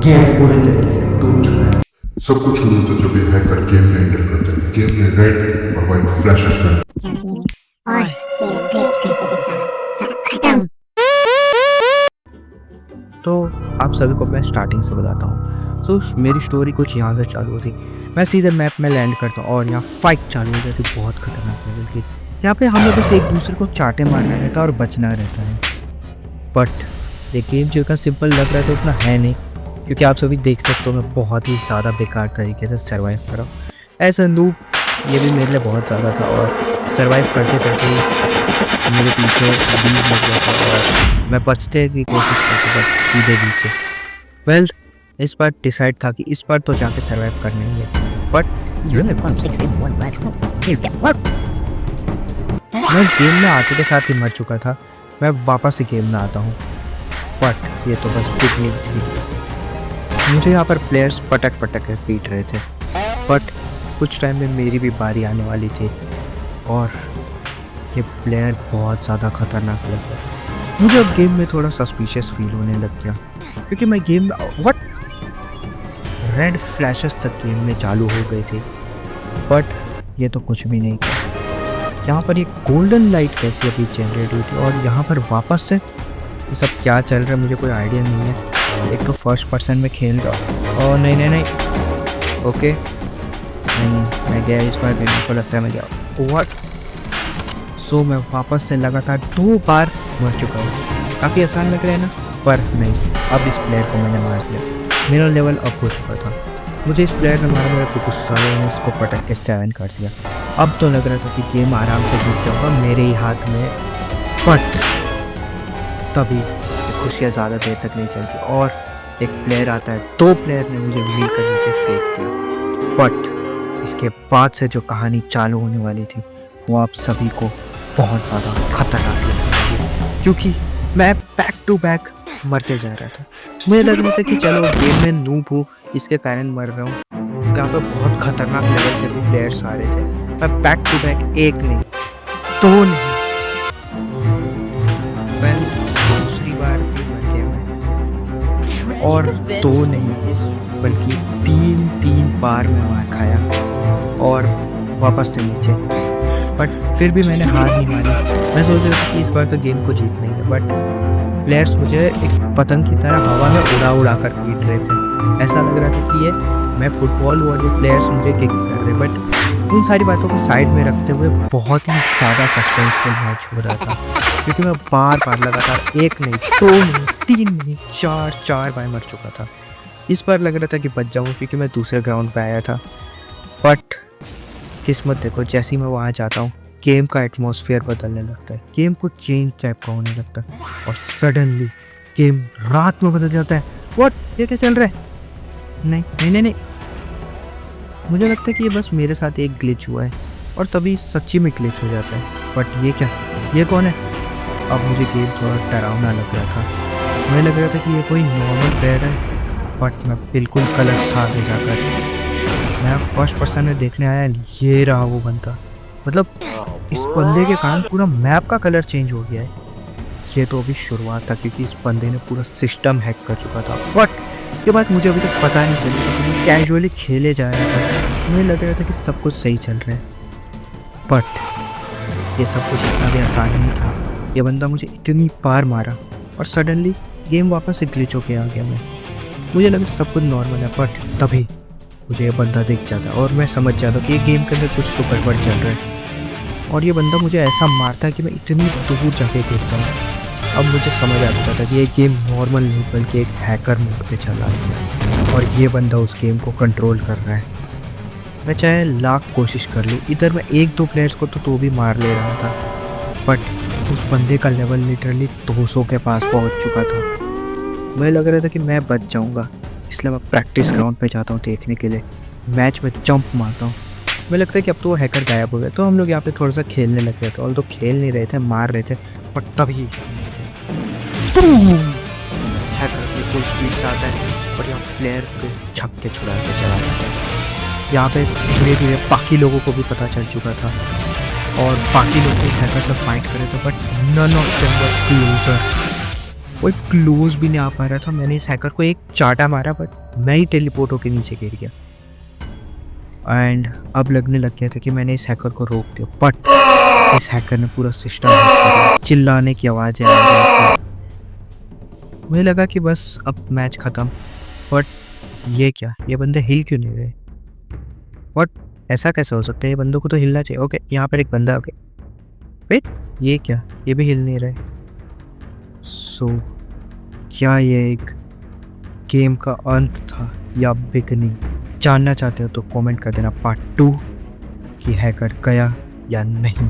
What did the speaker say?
Game पूरी तरीके से टूट चुका है। सब कुछ शुरू होता जब ये हैकर गेम में एंटर करते हैं। गेम में रेड और व्हाइट फ्लैशेस करते हैं और गेम ग्लिच करके के साथ सारा खत्म। तो आप सभी को मैं स्टार्टिंग से बताता हूँ। सो मेरी स्टोरी कुछ यहाँ से चालू होती, मैं सीधे मैप में लैंड करता हूँ और यहाँ फाइट चालू हो जाती, बहुत खतरनाक लेवल की। यहाँ पे हमें बस एक दूसरे को चाटे मारना रहता है और बचना रहता है। बट ये गेम जितना सिंपल लग रहा है तो उतना है नहीं, क्योंकि आप सभी देख सकते हो मैं बहुत ही ज़्यादा बेकार तरीके से सर्वाइव कर रहा हूँ। ऐसा नूब ये भी मेरे लिए बहुत ज़्यादा था और सर्वाइव करते करते मेरे पीछे बीज लग गया था और मैं बचने की कोशिश करता था सीधे नीचे। वेल इस बार डिसाइड था कि इस बार तो जाके सर्वाइव करना ही है। बट मैं गेम में आते के साथ ही मर चुका था, मैं वापस से गेम में आता हूँ। बट ये तो बस पिकनिक थी। मुझे यहाँ पर प्लेयर्स पटक पटक के पीट रहे थे। बट कुछ टाइम में मेरी भी बारी आने वाली थी और ये प्लेयर बहुत ज़्यादा खतरनाक लग रहा। मुझे अब गेम में थोड़ा सस्पिशियस फील होने लग गया, क्योंकि मैं गेम में व्हाट रेड फ्लैशेस तक गेम में चालू हो गई थी। बट ये तो कुछ भी नहीं था। यहाँ पर ये गोल्डन लाइट कैसी अभी जनरेट हुई थी और यहाँ पर वापस से ये सब क्या चल रहा है मुझे कोई आइडिया नहीं है। एक तो फर्स्ट पर्सन में खेल रहा हूँ और नहीं ओके नहीं मैं गया इस बार मेरे को लगता है मैं गया व्हाट। सो मैं वापस से लगातार 2 बार मर चुका हूँ। काफ़ी आसान लग रहा है ना, पर नहीं, अब इस प्लेयर को मैंने मार दिया। मेरा लेवल अप हो चुका था। मुझे इस प्लेयर ने मारा, मेरे को गुस्सा आया, मैंने इसको पटक के 7 कर दिया। अब तो लग रहा था कि गेम आराम से जीत जाऊँगा मेरे ही हाथ में। बट तभी खुशियाँ ज़्यादा देर तक नहीं चलती और एक प्लेयर आता है। 2 प्लेयर ने मुझे मिल कर नीचे फेंक दिया। बट इसके बाद से जो कहानी चालू होने वाली थी वो आप सभी को बहुत ज़्यादा खतरनाक लगने वाली, क्योंकि मैं बैक टू बैक मरते जा रहा था। मुझे लग रहा था कि चलो गेम में नूब हूँ इसके कारण मर रहा हूँ। यहाँ पर बहुत खतरनाक लेवल के भी प्लेयर्स आ रहे थे। मैं बैक टू बैक 1 नहीं 2 नहीं दूसरी बार भी मर गया मैं, और 2 नहीं बल्कि 3 बार मैं मार खाया और वापस से नीचे। बट फिर भी मैंने हार नहीं मानी। मैं सोच रहा था कि इस बार तो गेम को जीतना ही है। बट प्लेयर्स मुझे एक पतंग की तरह हवा में उड़ा कर पीट रहे थे। ऐसा लग रहा था कि ये मैं फुटबॉल और ये प्लेयर्स मुझे किक कर रहे। बट उन सारी बातों को साइड में रखते हुए बहुत ही ज़्यादा सस्पेंसफुल मैच हो रहा था, क्योंकि मैं बार लगातार 1 नहीं 2 नहीं 3 नहीं 4 बार मर चुका था। इस बार लग रहा था कि बच जाऊँ, क्योंकि मैं दूसरे ग्राउंड पे आया था। बट किस्मत देखो, जैसे ही मैं वहाँ जाता हूँ गेम का एटमॉस्फेयर बदलने लगता है, गेम को चेंज टाइप का होने लगता है और सडनली गेम रात में बदल जाता है। व्हाट, ये क्या चल रहा है? नहीं मुझे लगता है कि ये बस मेरे साथ एक ग्लिच हुआ है और तभी सच्ची में ग्लिच हो जाता है। बट ये क्या, ये कौन है? अब मुझे गेम थोड़ा डरावना लग रहा था। मुझे लग रहा था कि ये कोई नॉर्मल प्लेयर है, बट मैं बिल्कुल गलत था। आगे जाकर मैं फर्स्ट पर्सन में देखने आया, ये रहा वो बंदा। मतलब इस बंदे के कारण पूरा मैप का कलर चेंज हो गया है। ये तो अभी शुरुआत था, क्योंकि इस बंदे ने पूरा सिस्टम हैक कर चुका था। बट ये बात मुझे अभी तक पता नहीं चली, क्योंकि मैं कैजुअली खेले जा रहा था। मुझे लग रहा था कि सब कुछ सही चल रहा है। बट ये सब कुछ इतना भी आसान नहीं था। ये बंदा मुझे इतनी बार मारा और सडनली गेम वापस से ग्लिच होके आ गया। मुझे लग रहा सब कुछ नॉर्मल है। बट तभी मुझे ये बंदा दिख जाता और मैं समझ जाता कि ये गेम के अंदर कुछ तो गड़बड़ चल रहा है। और ये बंदा मुझे ऐसा मारता है कि मैं इतनी दूर जाके देखता हूँ। अब मुझे समझ आ चुका था कि ये गेम नॉर्मल नहीं बल्कि एक हैकर मोड पे चला है और ये बंदा उस गेम को कंट्रोल कर रहा है। मैं चाहे लाख कोशिश कर लूँ, इधर मैं 1-2 प्लेयर्स को तो भी मार ले रहा था। बट उस बंदे का लेवल लिटरली 200 के पास पहुँच चुका था। मुझे लग रहा था कि मैं बच जाऊँगा, इसलिए मैं प्रैक्टिस ग्राउंड पे जाता हूँ देखने के लिए। मैच में जंप मारता हूँ। मुझे लगता है कि अब तो वो हैकर गायब हो गया, तो हम लोग यहाँ पे थोड़ा सा खेलने लग गए थे। और तो खेल नहीं रहे थे, मार रहे थे। बट तभी हैकर फुल स्पीड से आता है और यहाँ प्लेयर को छक्के छुड़ा के चला जाता है। यहाँ पे धीरे धीरे बाकी लोगों को भी पता चल चुका था और बाकी लोग इस हैकर से फाइट करे थे। But none of them were closer. वो क्लोज भी नहीं आ पा रहा था। मैंने इस हैकर को एक चाटा मारा बट मैं ही टेलीपोर्ट होके नीचे गिर गया। एंड अब लगने लग गया था कि मैंने इस हैकर को रोक दिया, बट इस हैकर ने पूरा सिस्टम हैक कर दिया। चिल्लाने की आवाज़ें आ रही थी। मुझे लगा कि बस अब मैच ख़त्म, बट ये क्या, ये बंदे हिल क्यों नहीं रहे? बट ऐसा कैसे हो सकता है? ये बंदों को तो हिलना चाहिए। ओके, यहाँ पर एक बंदा, ओके वेट, ये क्या, ये भी हिल नहीं रहे। सो क्या ये एक गेम का अंत था या बिगनिंग? जानना चाहते हो तो कमेंट कर देना पार्ट 2 कि हैकर गया या नहीं।